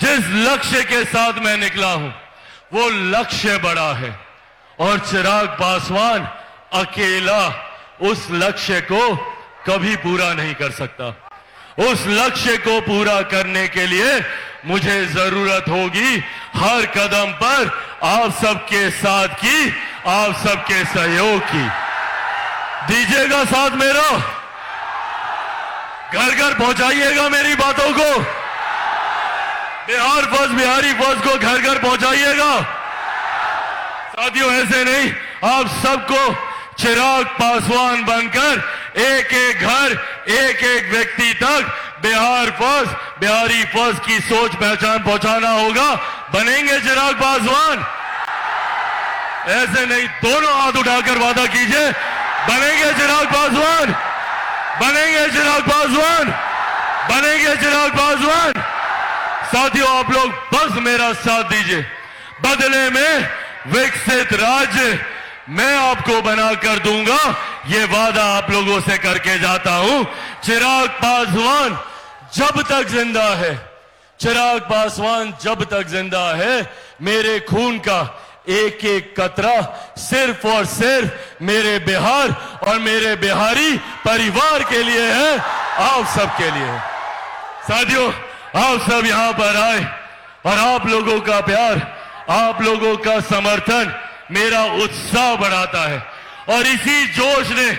जिस लक्ष्य के साथ मैं निकला हूं, वो लक्ष्य बड़ा है और चिराग पासवान अकेला उस लक्ष्य को कभी पूरा नहीं कर सकता। उस लक्ष्य को पूरा करने के लिए मुझे जरूरत होगी हर कदम पर आप सबके साथ की, आप सबके सहयोग की। दीजिएगा साथ मेरा, घर घर पहुंचाइएगा मेरी बातों को। बिहार फर्स्ट बिहारी फर्स्ट को घर घर पहुंचाइएगा। साथियों ऐसे नहीं, आप सबको चिराग पासवान बनकर एक एक घर एक एक व्यक्ति तक बिहार फर्स्ट बिहारी फर्स्ट की सोच पहचान पहुंचाना होगा। बनेंगे चिराग पासवान? ऐसे नहीं, दोनों हाथ उठाकर वादा कीजिए, बनेंगे चिराग पासवान, बनेंगे चिराग पासवान, बनेंगे चिराग पासवान। साथियों आप लोग बस मेरा साथ दीजिए, बदले में विकसित राज्य मैं आपको बनाकर दूंगा, ये वादा आप लोगों से करके जाता हूं। चिराग पासवान जब तक जिंदा है, चिराग पासवान जब तक जिंदा है, मेरे खून का एक एक कतरा सिर्फ और सिर्फ मेरे बिहार और मेरे बिहारी परिवार के लिए है, आप सबके लिए है। साथियों आप सब यहां पर आए और आप लोगों का प्यार, आप लोगों का समर्थन मेरा उत्साह बढ़ाता है और इसी जोश ने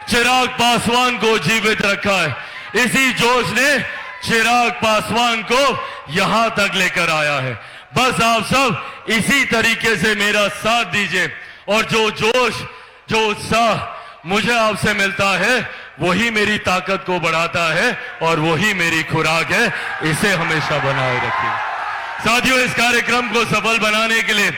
चिराग पासवान को जीवित रखा है, इसी जोश ने चिराग पासवान को यहां तक लेकर आया है। बस आप सब इसी तरीके से मेरा साथ दीजिए और जो जोश जो उत्साह मुझे आपसे मिलता है वही मेरी ताकत को बढ़ाता है और वही मेरी खुराक है, इसे हमेशा बनाए रखिए। साथियों इस कार्यक्रम को सफल बनाने के लिए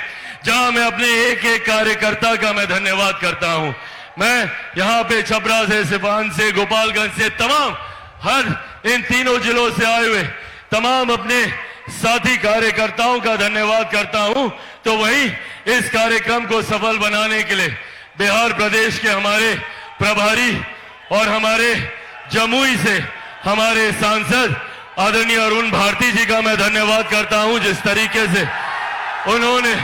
जहां मैं अपने एक एक कार्यकर्ता का मैं धन्यवाद करता हूं, मैं यहां पे छपरा से, सिवान से, गोपालगंज से, तमाम हर इन तीनों जिलों से आए हुए तमाम अपने साथी कार्यकर्ताओं का धन्यवाद करता हूं, तो वहीं इस कार्यक्रम को सफल बनाने के लिए बिहार प्रदेश के हमारे प्रभारी और हमारे जमुई से हमारे सांसद आदरणीय अरुण भारती जी का मैं धन्यवाद करता हूं, जिस तरीके से उन्होंने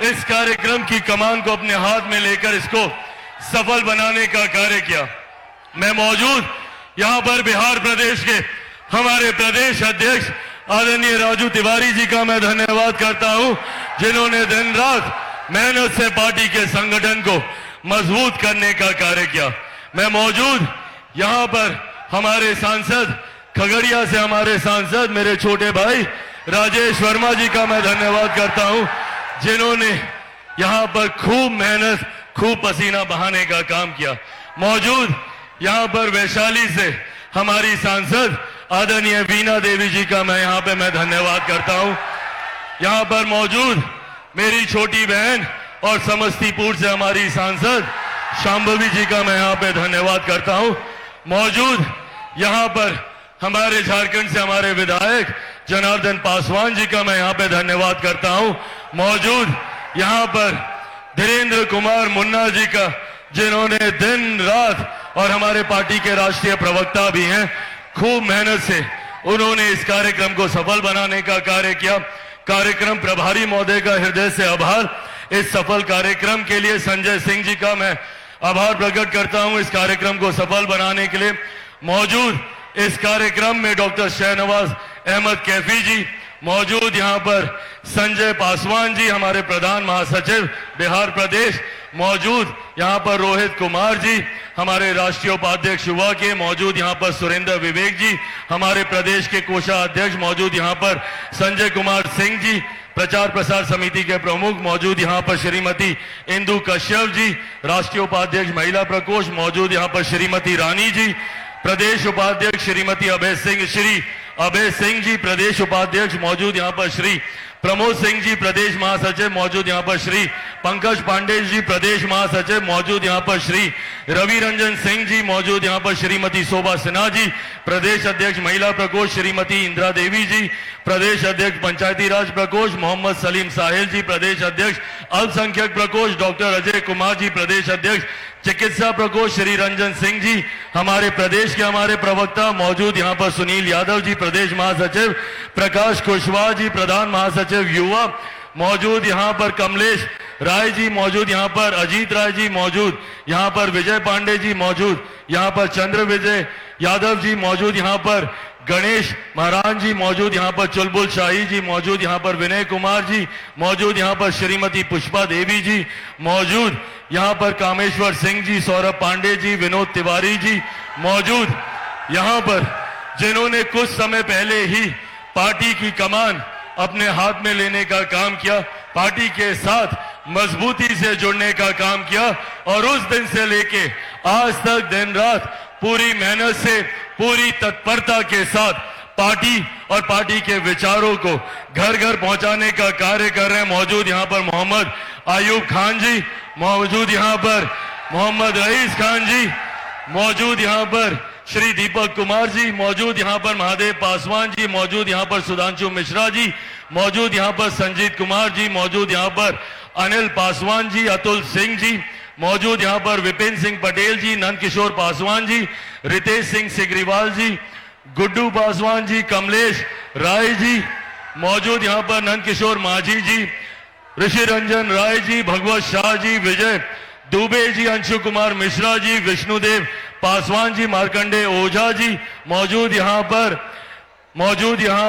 इस कार्यक्रम की कमान को अपने हाथ में लेकर इसको सफल बनाने का कार्य किया। मैं मौजूद यहां पर बिहार प्रदेश के हमारे प्रदेश अध्यक्ष आदरणीय राजू तिवारी जी का मैं धन्यवाद करता हूं, जिन्होंने दिन रात मेहनत से पार्टी के संगठन को मजबूत करने का कार्य किया। मैं मौजूद यहां पर हमारे सांसद खगड़िया से हमारे सांसद मेरे छोटे भाई राजेश वर्मा जी का मैं धन्यवाद करता हूं, जिन्होंने यहां पर खूब मेहनत खूब पसीना बहाने का काम किया। मौजूद यहां पर वैशाली से हमारी सांसद आदरणीय वीना देवी जी का मैं यहां पे मैं धन्यवाद करता हूं। यहां पर मौजूद मेरी छोटी बहन और समस्तीपुर से हमारी सांसद शांभवी जी का मैं यहां पे धन्यवाद करता हूं। मौजूद यहां पर हमारे झारखंड से हमारे विधायक जनार्दन पासवान जी का मैं यहां पे धन्यवाद करता हूं। मौजूद यहां पर धीरेन्द्र कुमार मुन्ना जी का, जिन्होंने दिन रात और हमारे पार्टी के राष्ट्रीय प्रवक्ता भी हैं, खूब मेहनत से उन्होंने इस कार्यक्रम को सफल बनाने का कार्य किया। कार्यक्रम प्रभारी महोदय का हृदय से आभार। इस सफल कार्यक्रम के लिए संजय सिंह जी का मैं आभार प्रकट करता हूं, इस कार्यक्रम को सफल बनाने के लिए। मौजूद इस कार्यक्रम में डॉक्टर शहनवाज अहमद कैफी जी, मौजूद यहां पर संजय पासवान जी हमारे प्रधान महासचिव बिहार प्रदेश, मौजूद यहां पर रोहित कुमार जी हमारे राष्ट्रीय उपाध्यक्ष युवा के, मौजूद यहां पर सुरेंद्र विवेक जी हमारे प्रदेश के कोषाध्यक्ष, मौजूद यहां पर संजय कुमार सिंह जी प्रचार प्रसार समिति के प्रमुख, मौजूद यहां पर श्रीमती इंदु कश्यप जी राष्ट्रीय उपाध्यक्ष महिला प्रकोष्ठ, मौजूद यहां पर श्रीमती रानी जी प्रदेश उपाध्यक्ष, श्रीमती श्री अभय सिंह जी प्रदेश उपाध्यक्ष, मौजूद यहां पर श्री प्रमोद सिंह जी प्रदेश महासचिव, मौजूद यहां पर श्री पंकज पांडे जी प्रदेश महासचिव, मौजूद यहां पर श्री रवि रंजन सिंह जी, मौजूद यहां पर श्रीमती शोभा सिन्हा जी प्रदेश अध्यक्ष महिला प्रकोष्ठ, श्रीमती इंदिरा देवी जी प्रदेश अध्यक्ष पंचायती राज प्रकोष्ठ, मोहम्मद सलीम साहिल जी प्रदेश अध्यक्ष अल्पसंख्यक प्रकोष्ठ, डॉक्टर अजय कुमार जी प्रदेश अध्यक्ष चिकित्सा प्रकोष्ठ, श्री रंजन सिंह जी हमारे प्रदेश के हमारे प्रवक्ता, मौजूद यहां पर सुनील यादव जी प्रदेश महासचिव, प्रकाश कुशवाहा जी प्रधान महासचिव युवा, मौजूद यहां पर कमलेश राय जी, मौजूद यहां पर अजीत राय जी, मौजूद यहां पर विजय पांडे जी, मौजूद यहां पर चंद्र विजय यादव जी, मौजूद यहां पर गणेश महाराज जी, मौजूद यहां पर चुलबुल शाही जी, मौजूद यहां पर विनय कुमार जी, मौजूद यहां पर श्रीमती पुष्पा देवी जी, मौजूद यहां पर कामेश्वर सिंह जी, सौरभ पांडे जी, विनोद तिवारी जी, मौजूद यहां पर जिन्होंने कुछ समय पहले ही पार्टी की कमान अपने हाथ में लेने का काम किया, पार्टी के साथ मजबूती से जुड़ने का काम किया और उस दिन से लेके आज तक दिन रात पूरी मेहनत से, पूरी तत्परता के साथ पार्टी और पार्टी के विचारों को घर घर पहुंचाने का कार्य कर रहे हैं। मौजूद यहां पर मोहम्मद आयूब खान जी, मौजूद यहां पर मोहम्मद रईस खान जी, मौजूद यहां पर श्री दीपक कुमार जी, मौजूद यहां पर महादेव पासवान जी, मौजूद यहां पर सुधांशु मिश्रा जी, मौजूद यहां पर संजीत कुमार जी, मौजूद यहां पर अनिल पासवान जी, अतुल सिंह जी, मौजूद यहां पर विपिन सिंह पटेल जी, नंद किशोर पासवान जी, रितेश सिंह सिग्रीवाल जी, गुड्डू पासवान जी, कमलेश राय जी, मौजूद यहां पर नंद किशोर माझी जी, ऋषि रंजन राय जी, भगवत शाह जी, विजय दुबे जी, अंशु कुमार मिश्रा जी, विष्णुदेव पासवान जी, मार्कंडे ओझा जी, मौजूद यहां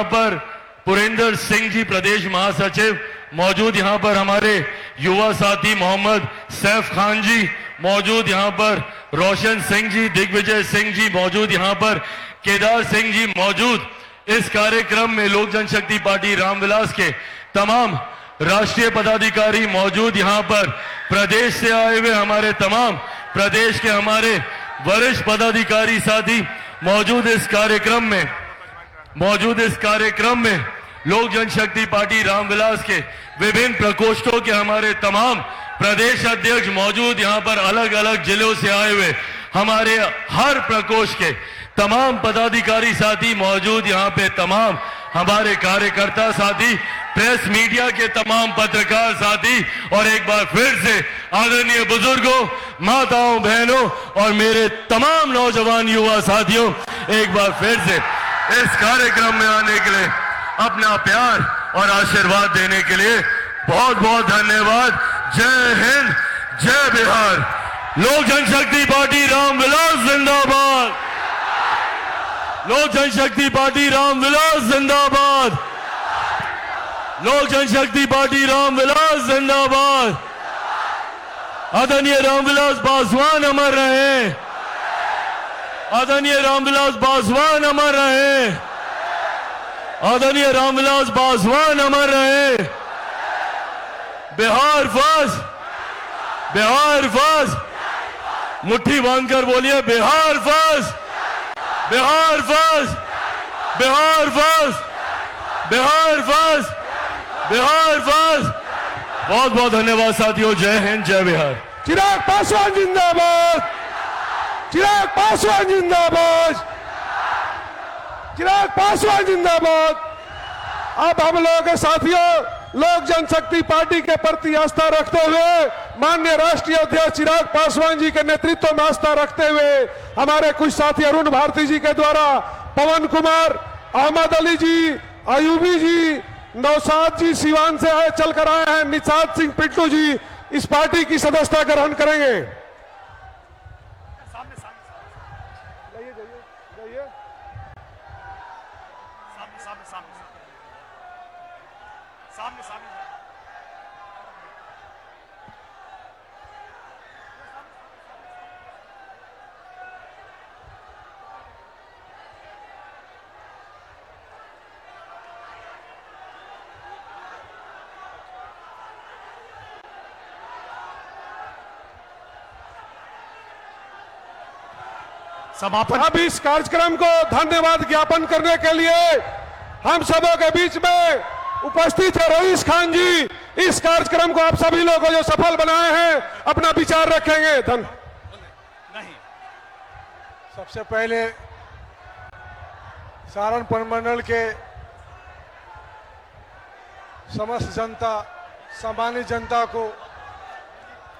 पर पुरेंद्र सिंह जी प्रदेश महासचिव, मौजूद यहां पर हमारे युवा साथी मोहम्मद सैफ खान जी, मौजूद यहां पर रोशन सिंह जी, दिग्विजय सिंह जी, मौजूद यहां पर केदार सिंह जी, मौजूद इस कार्यक्रम में लोक जनशक्ति पार्टी रामविलास के तमाम राष्ट्रीय पदाधिकारी, मौजूद यहां पर प्रदेश से आए हुए हमारे तमाम प्रदेश के हमारे वरिष्ठ पदाधिकारी साथी मौजूद इस कार्यक्रम में लोक जनशक्ति पार्टी रामविलास के विभिन्न प्रकोष्ठों के हमारे तमाम प्रदेश अध्यक्ष मौजूद यहां पर अलग अलग जिलों से आए हुए हमारे हर प्रकोष्ठ के तमाम पदाधिकारी साथी मौजूद, यहां पे तमाम हमारे कार्यकर्ता साथी, प्रेस मीडिया के तमाम पत्रकार साथी और एक बार फिर से आदरणीय बुजुर्गों, माताओं, बहनों और मेरे तमाम नौजवान युवा साथियों, एक बार फिर से इस कार्यक्रम में आने के लिए, अपना प्यार और आशीर्वाद देने के लिए बहुत बहुत धन्यवाद। जय हिंद, जय बिहार। लोक जनशक्ति पार्टी रामविलास जिंदाबाद। लोक जनशक्ति पार्टी रामविलास जिंदाबाद। लोक जनशक्ति पार्टी रामविलास जिंदाबाद। आदरणीय रामविलास पासवान अमर रहे। आदरणीय रामविलास पासवान अमर रहे। आदरणीय रामविलास पासवान अमर रहे। Bihar first, Bihar first. मुट्ठी बांधकर बोलिए Bihar first, Bihar first, Bihar first, Bihar first, Bihar first. बहुत बहुत धन्यवाद साथियों। जय हिंद, जय बिहार। चिराग पासवान जिंदाबाद, चिराग पासवान जिंदाबाद, चिराग पासवान जिंदाबाद। अब हम लोगों के साथियों, लोक जनशक्ति पार्टी के प्रति आस्था रखते हुए, माननीय राष्ट्रीय अध्यक्ष चिराग पासवान जी के नेतृत्व में आस्था रखते हुए, हमारे कुछ साथी अरुण भारती जी के द्वारा पवन कुमार, अहमद अली जी, अयूबी जी, नौशाद जी सिवान से आए, चलकर आए हैं, निषाद सिंह पिट्टू जी इस पार्टी की सदस्यता ग्रहण करेंगे। समापन। अब इस कार्यक्रम को धन्यवाद ज्ञापन करने के लिए हम सबों के बीच में उपस्थित है रईस खान जी। इस कार्यक्रम को आप सभी लोगों जो सफल बनाए हैं, अपना विचार रखेंगे। सबसे पहले सारण प्रमंडल के समस्त जनता, सामान्य जनता को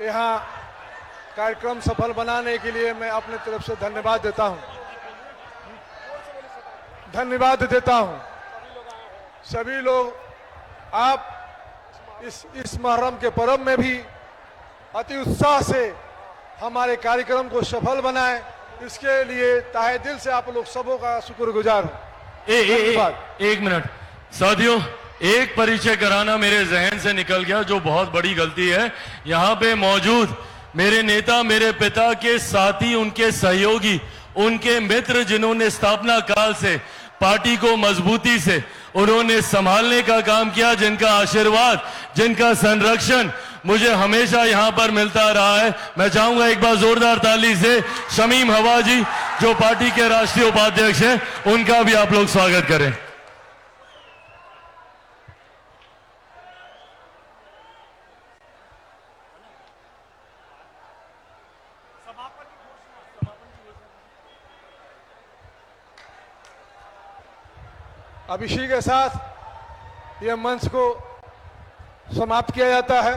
यहाँ कार्यक्रम सफल बनाने के लिए मैं अपने तरफ से धन्यवाद देता हूँ, धन्यवाद देता हूँ। सभी लोग आप इस मुहर्रम के पर्व में भी अति उत्साह से हमारे कार्यक्रम को सफल बनाएं, इसके लिए ताहे दिल से आप लोग सबों का शुक्रगुजार हूँ। एक मिनट साथियों, एक परिचय कराना मेरे जहन से निकल गया, जो बहुत बड़ी गलती है। यहाँ पे मौजूद मेरे नेता, मेरे पिता के साथी, उनके सहयोगी, उनके मित्र, जिन्होंने स्थापना काल से पार्टी को मजबूती से उन्होंने संभालने का काम किया, जिनका आशीर्वाद, जिनका संरक्षण मुझे हमेशा यहां पर मिलता रहा है। मैं चाहूंगा एक बार जोरदार ताली से शमीम हवा जी, जो पार्टी के राष्ट्रीय उपाध्यक्ष हैं, उनका भी आप लोग स्वागत करें। अब इसी के साथ यह मंच को समाप्त किया जाता है।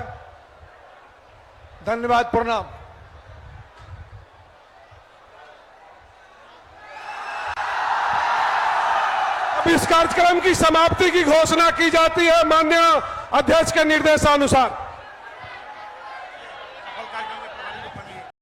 धन्यवाद, प्रणाम। अब इस कार्यक्रम की समाप्ति की घोषणा की जाती है माननीय अध्यक्ष के निर्देशानुसार।